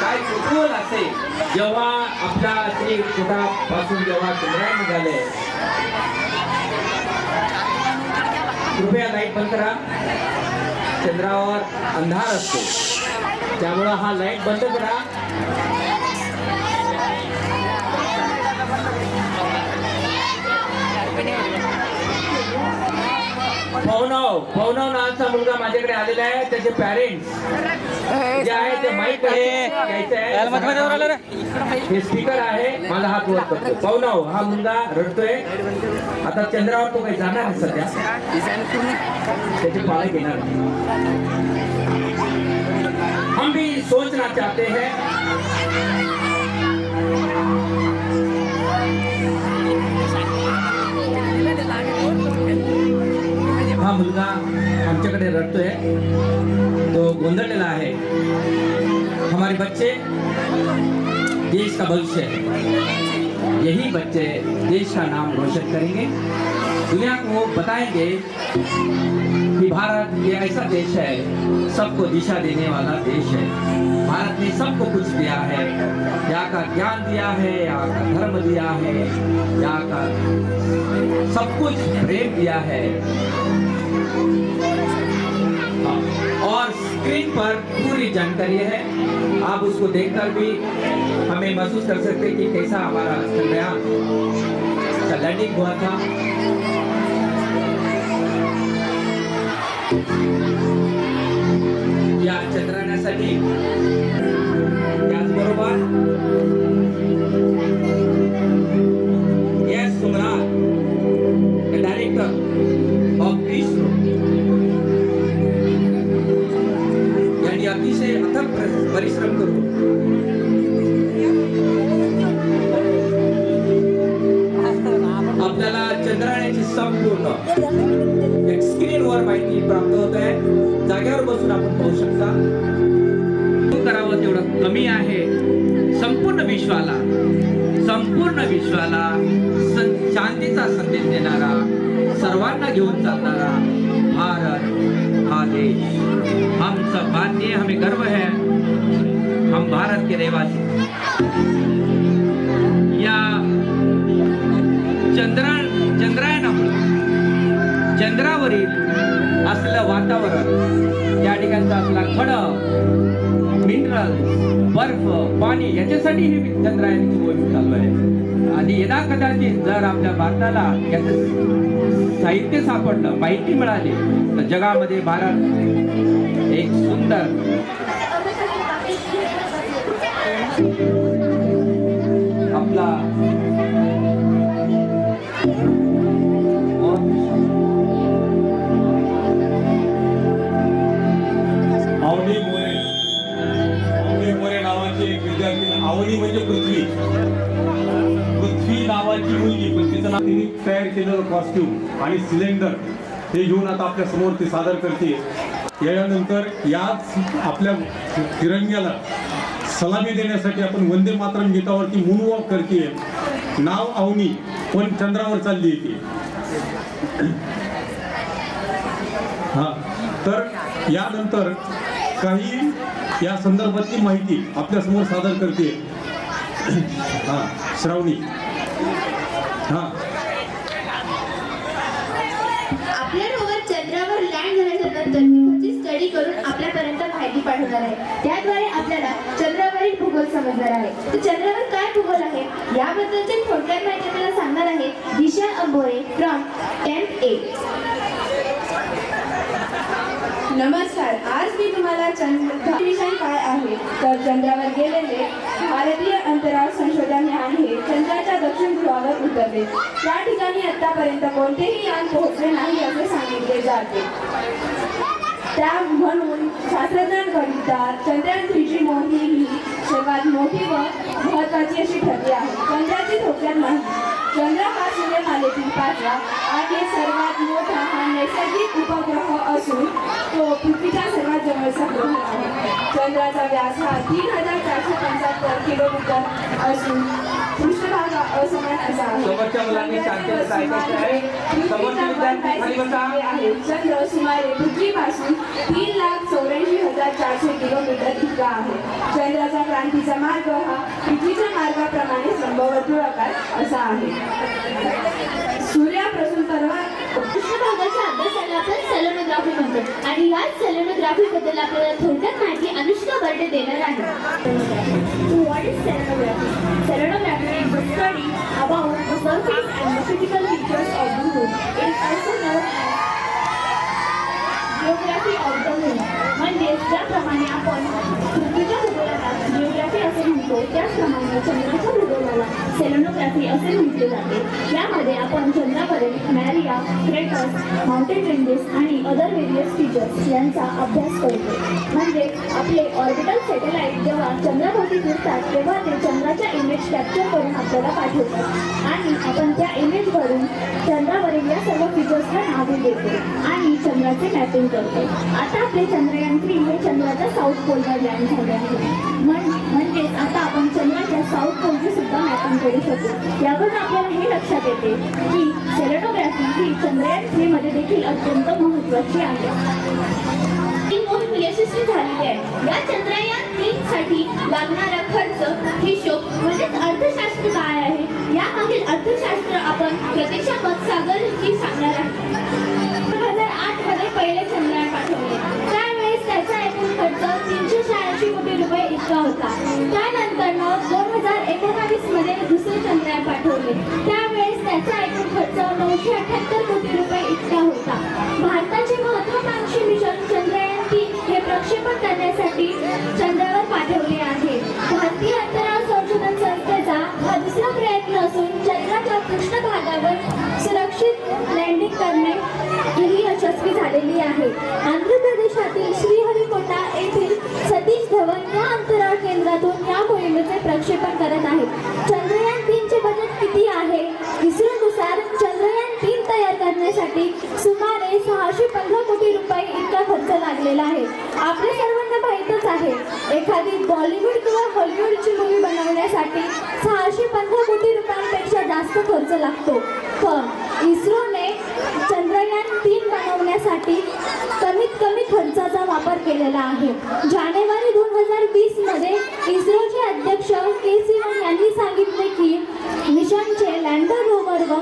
काय कुतूहल असेल जेव्हा आपल्या श्रीकुटापासून जेव्हा चंद्रायन निघाले. कृपया लाईट बंद करा. चंद्रावर अंधार असतो त्यामुळं हा लाईट बंद करा. पवनव नावाचा मुलगा माझ्याकडे आलेला आहे. त्याचे पॅरेंट्स जे आहे ते माईक घ्यायचं आहे. हे स्पीकर आहे. माझा हात वर करतो. पवनव हा मुलगा रडतोय. आता चंद्रावर तो काही जाणार नाही सध्या. त्याचे पालक येणार नाही. हम भी सोचना चाहते हैं हा मुलगा आमच्याकडे रडतोय. तो गोंधळलेला आहे. हमारे बच्चे देश का भविष्य है. यही बच्चे देश का नाम रोशन करेंगे. दुनिया को बताएंगे कि भारत ये ऐसा देश है, सबको दिशा देने वाला देश है. भारत ने सबको कुछ दिया है. यहाँ का ज्ञान दिया है, यहाँ का धर्म दिया है, यहाँ का सब कुछ प्रेम दिया है. और स्क्रीन पर पूरी जानकारी है. आप उसको देखकर भी हमें महसूस कर सकते हैं कि कैसा हमारा चंद्रयान का लैंडिंग हुआ था. या चंद्रयानासाठी याचबरोबर एस सुमरान डायरेक्टर ऑफ इस्रो यांनी अतिशय अथक परिश्रम करून आपल्याला चंद्रयानाची संपूर्ण स्क्रीनवर माहिती प्राप्त होत आहे. जागेवर बसून आपण पाहू शकता. करावं तेवढं कमी आहे. संपूर्ण विश्वाला शांतीचा संदेश देणारा, सर्वांना घेऊन चालणारा भारत हा देश. हम सब भारतीय, हमें गर्व है. हम भारत के रहवासी. या चंद्रायनामुळे चंद्रावरील असलेलं वातावरण, त्या ठिकाणचा असला खडक, मिनरल, बर्फ, पाणी याच्यासाठी ही चंद्रायनाची मोहीम चालू आहे. आणि यदा कदाचित जर आपल्या भारताला याचं साहित्य सापडलं, माहिती मिळाली, तर जगामध्ये भारत एक सुंदर आपला अवनी मोरे नावाची एक विद्यार्थी. अवनी म्हणजे पृथ्वी नावाची मुलगी, पण तिचं नाव तिने तयार केलेलं कॉस्ट्यूम आणि सिलेंडर हे घेऊन आता आपल्या समोर ती सादर करते. यानंतर याच आपल्या तिरंग्याला सलामी देण्यासाठी आपण वंदे मातरम गीतावरती मूनवॉक करते. नाव अवनी, पण चंद्रावर चालली ती. हा, तर यानंतर काही या संदर्भातली माहिती आपल्या समोर सादर करते. हा, श्रावणी. हा, आपल्या रोवर चंद्रावर लँड झाल्याच्या नंतर तिथची स्टडी करून आपल्यापर्यंत माहिती पाठवणार आहे. त्याद्वारे आपल्याला चंद्रावरील भूगोल समजणार आहे. तर चंद्रावर काय भूगोल आहे याबद्दलची थोडक्यात माहिती आपल्याला सांगणार आहे दिशा अंबोरे फ्रॉम 10th A. नमस्कार. आज मी तुम्हाला चंद्र काय आहे तर चंद्रावर गेलेले भारतीय अंतराळ संशोधन यान हे चंद्राच्या दक्षिण ध्रुवावर उतरले. त्या ठिकाणी आतापर्यंत कोणतेही यान पोहोचले नाही असे सांगितले जाते. त्या म्हणून शास्त्रज्ञांकरिता चंद्रयान 3ची मोहीम ही सर्वात मोठी व महत्त्वाची अशी ठरली आहे. चंद्राची थोडक्यात माहिती. चंद्र हा सूर्यमालेतील 5वा आणि सर्वात मोठा हा नैसर्गिक उपग्रह असून तो पृथ्वीच्या सर्वात जवळचा ग्रह आहे. चंद्राचा व्यास हा 3475 किलोमीटर असून पृष्ठभाग असमान असा आहे. चंद्र सुमारे पृथ्वीपासून 3,84,400 किलोमीटर इतका आहे. चंद्राचा क्रांतीचा मार्ग हा पृथ्वीच्या मार्गाप्रमाणे लंबवर्तुळाकार असा आहे. सूर्यापासून पृष्ठभागाच्या अभ्यासाला आपण सेलेनोग्राफी म्हणतो आणि याच सेलेनोग्राफी बद्दल आपल्याला थोडक्यात माहिती अनुष्का बर्डे देणार आहे. What is selenography? Selenography is the study about the surface and the physical features of the moon. It is also known as geography of the moon म्हणजेच ज्याप्रमाणे आपण पृथ्वीच्या भूगोलाला जिओग्राफी असे म्हणतो त्याचप्रमाणे चंद्राच्या भूगोलाला सेलेनोग्राफी असे म्हटले जाते. यामध्ये आपण चंद्रावरील मॅरिया, क्रेटर्स, माउंटेन रेंजेस आणि अदर व्हेरियस फीचर्स यांचा अभ्यास करतो. म्हणजे आपले ऑर्बिटल सॅटेलाइट जेव्हा चंद्राभोवती फिरतात तेव्हा ते चंद्राच्या इमेज कॅप्चर करून आपल्याला पाठवतात आणि आपण त्या इमेजवरून चंद्रावरील या सर्व फीचर्सला नावे देतो आणि चंद्राचे मॅपिंग करतो. आता आपले चंद्रयान 3 हे चंद्राच्या साऊथ पोलवर लँड झाले आहे. म्हणजेच आता आपण चंद्राच्या साऊथ पोलची सुद्धा मॅपिंग करू शकतो. यावरून आपल्याला हे लक्षात येते की सेलेनोग्राफी ही चंद्रयान 3 मध्ये देखील अत्यंत महत्त्वाची आहे. ही मोहीम यशस्वी झालेली आहे. या चंद्रयान 3 साठी लागणारा खर्च, हिशोब म्हणजेच अर्थशास्त्र काय आहे यामागील अर्थशास्त्र आपण प्रतीक्षा मत्सागर ही सांगणार आहे. 2008 मध्ये पहिले चंद्रयान पाठवले. त्यावेळेस त्याचा एकूण खर्च 386 कोटी रुपये इतका होता. त्यानंतर 2019 मध्ये दुसरे चंद्रयान पाठवले. त्यावेळेस त्याचा एकूण खर्च 978 कोटी रुपये इतका होता. भारताचे महत्त्वाकांक्षी मिशन चंद्रयान 3 हे प्रक्षेपण करण्यासाठी चंद्रावर पाठवले आहे. भारतीय अंतराळ संशोधन संस्थेचा हा दुसरा प्रयत्न असून चंद्राच्या पृष्ठभागावर सुरक्षित लँडिंग करणे ही यशस्वी झालेली आहे. आंध्र प्रदेशातील श्रीहरिकोटा येथील सतीश धवन या अंतराळ केंद्रातून या मोहिमेचे प्रक्षेपण करत आहेत. चंद्रयान 3 चे बजेट किती आहे? इस्रोनुसार चंद्रयान 3 तयार करण्यासाठी सुमारे 615 कोटी रुपये इतका खर्च लागलेला आहे. आपल्या सर्वांना माहीतच आहे एखादी बॉलिवूड किंवा हॉलिवूडची मूवी बनवण्यासाठी 615 कोटी रुपयांपेक्षा जास्त खर्च लागतो. पण इस्रोने चंद्रयान 3 बनवण्यासाठी कमीत कमी खर्चाचा वापर केलेला आहे. जानेवारी 2020 मध्ये इस्रोचे अध्यक्ष के सिवन यांनी सांगितले की मिशनचे लँडर रोवर व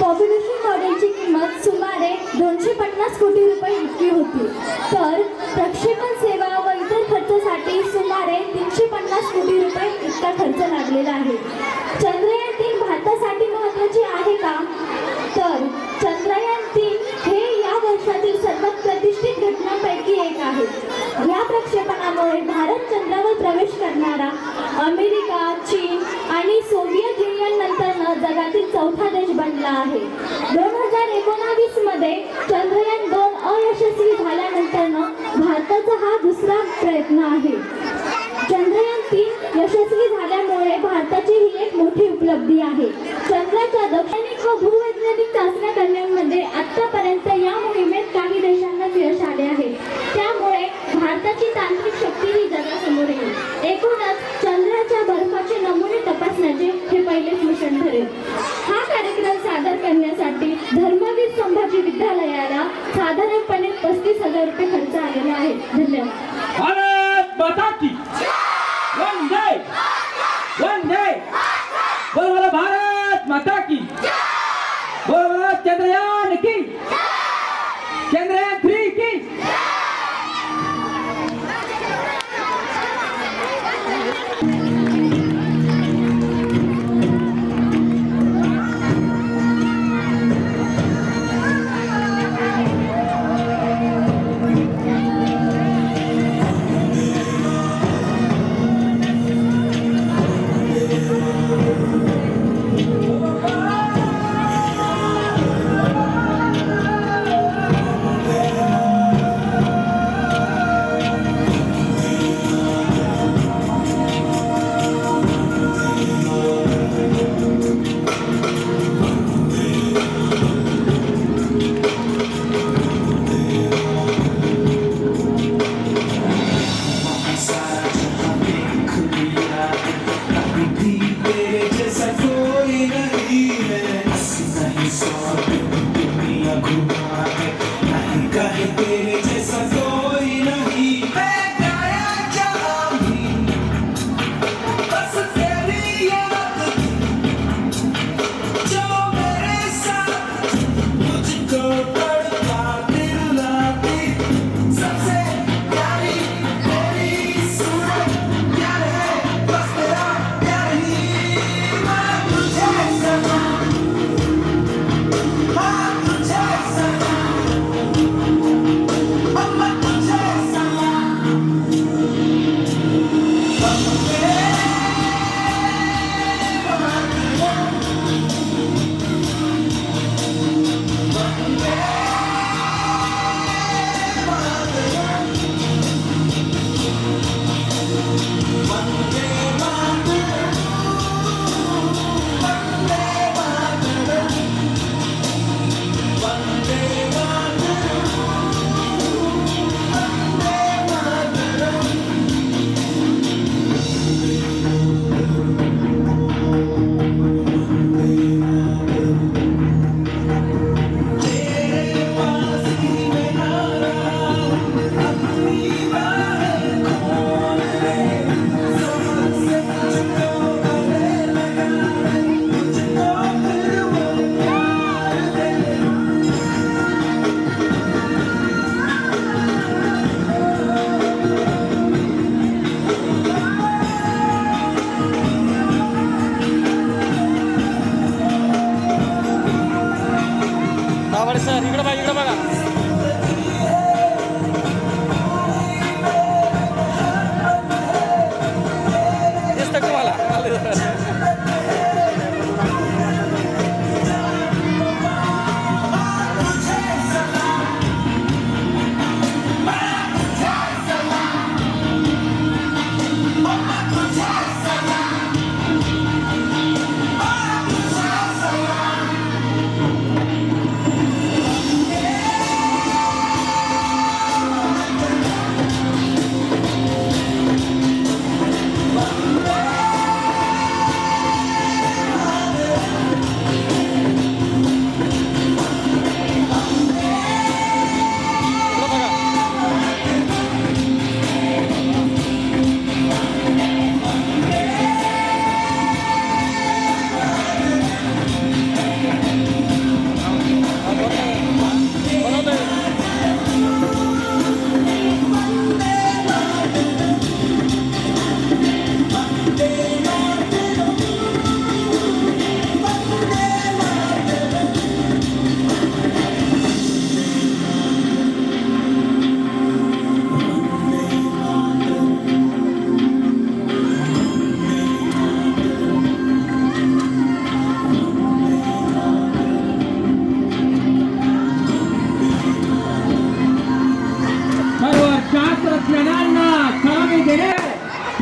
पॉप्युलेशन मॉडेलची किंमत सुमारे 250 कोटी रुपये इतकी होती. तर प्रक्षेपण सेवा व इतर खर्चासाठी सुमारे 350 कोटी रुपये इतका खर्च लागलेला आहे. चंद्रयान 3 भारतासाठी महत्त्वाचे आहे का? तर चंद्रयान 3 हे या वर्षातील सर्वात प्रतिष्ठित घटनांपैकी एक आहे. या प्रक्षेपणामुळे भारत चंद्रावर प्रवेश करणारा अमेरिका, चीन आणि सोव्हिएत युनियन नंतर जगातील चौथा देश बनला आहे. 2019 मध्ये चंद्रयान 2 अयशस्वी झाल्यानंतर भारताचा हा दुसरा प्रयत्न आहे. चंद्रयान 3 यशस्वी झाल्यामुळे भारताची ही एक मोठी उपलब्धी आहे. चंद्राच्या दैनिक व भूवैज्ञानिक चाचण्या करण्यामध्ये आतापर्यंत या मोहिमेत काही देशांना यश आले आहे. त्यामुळे भारताची तांत्रिक शक्ती ही जगासमोर येईल. एकूणच चंद्राच्या बर्फाचे नमुने तपासण्याचे हे पहिलेच मिशन ठरेल. हा कार्यक्रम सादर करण्यासाठी धर्मवीर संभाजी विद्यालयाला साधारणपणे 35,000 रुपये खर्च आलेला आहे. धन्यवाद. भारत माता की वंदे वंदे. बोल भारत माता की. बोल चंद्रयान की. चंद्रयान 3 की.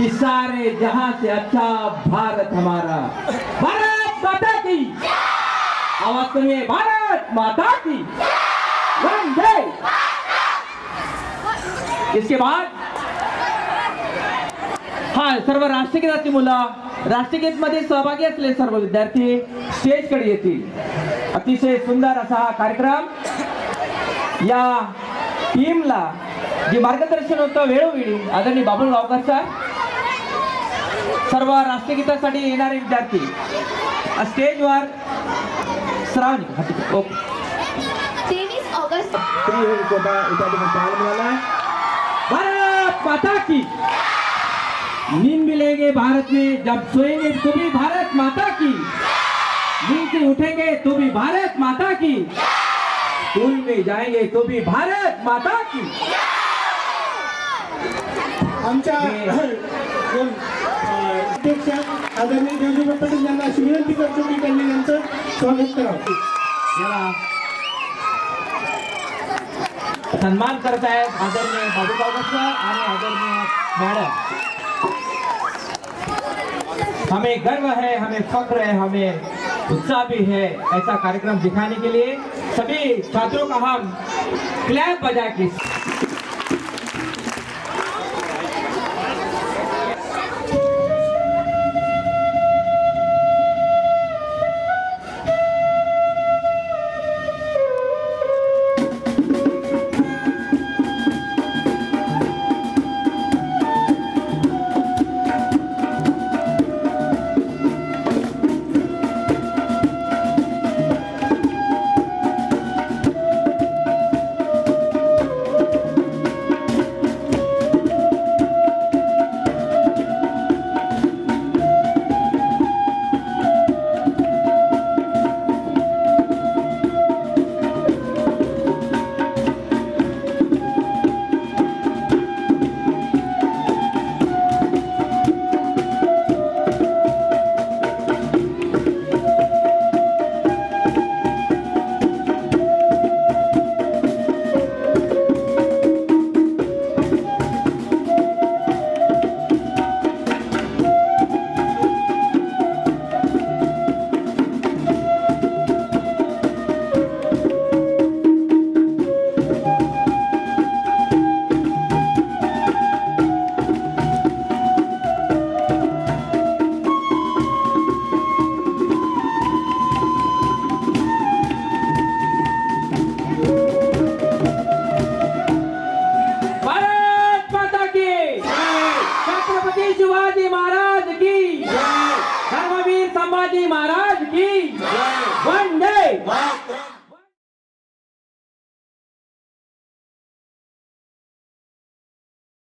कि सारे जहां से अच्छा भारत हमारा। भारत माता की आवाज सुनिए, भारत माता की वंदे। इसके बाद हा सर्व राष्ट्रगीताची मुलं राष्ट्रगीत मध्ये सहभागी असलेले सर्व विद्यार्थी स्टेजकडे येतील। अतिशय सुंदर असा हा कार्यक्रम या टीमला जे मार्गदर्शन होतं वेळोवेळी आदरणीय बाबुल गावकर सर, सर्व राष्ट्रगीतासाठी येणारे विद्यार्थी स्टेजवर श्रावणी 23 ऑगस्ट भारत माता की। नींद मिलेंगे भारत में, जब सोएंगे तो भी भारत माता की, नींद से उठेंगे तो भी भारत माता की, स्कूल में जाएंगे तो भी भारत माता की। आमच्या अध्यक्ष आदरणीय देवजी पाटील यांना अशी विनंती करतो की त्यांनी यांचं स्वागत करावं। याला सन्मान करत आहेत आदरणीय बाबू गावकर सर आणि आदरणीय मॅडम। हमें गर्व है, हमें फख्र है, हमें उत्साह भी है ऐसा कार्यक्रम दिखाने के लिए सभी छात्रों का हम क्लैप बजा के शिवाजी महाराज की, धर्मवीर संभाजी महाराज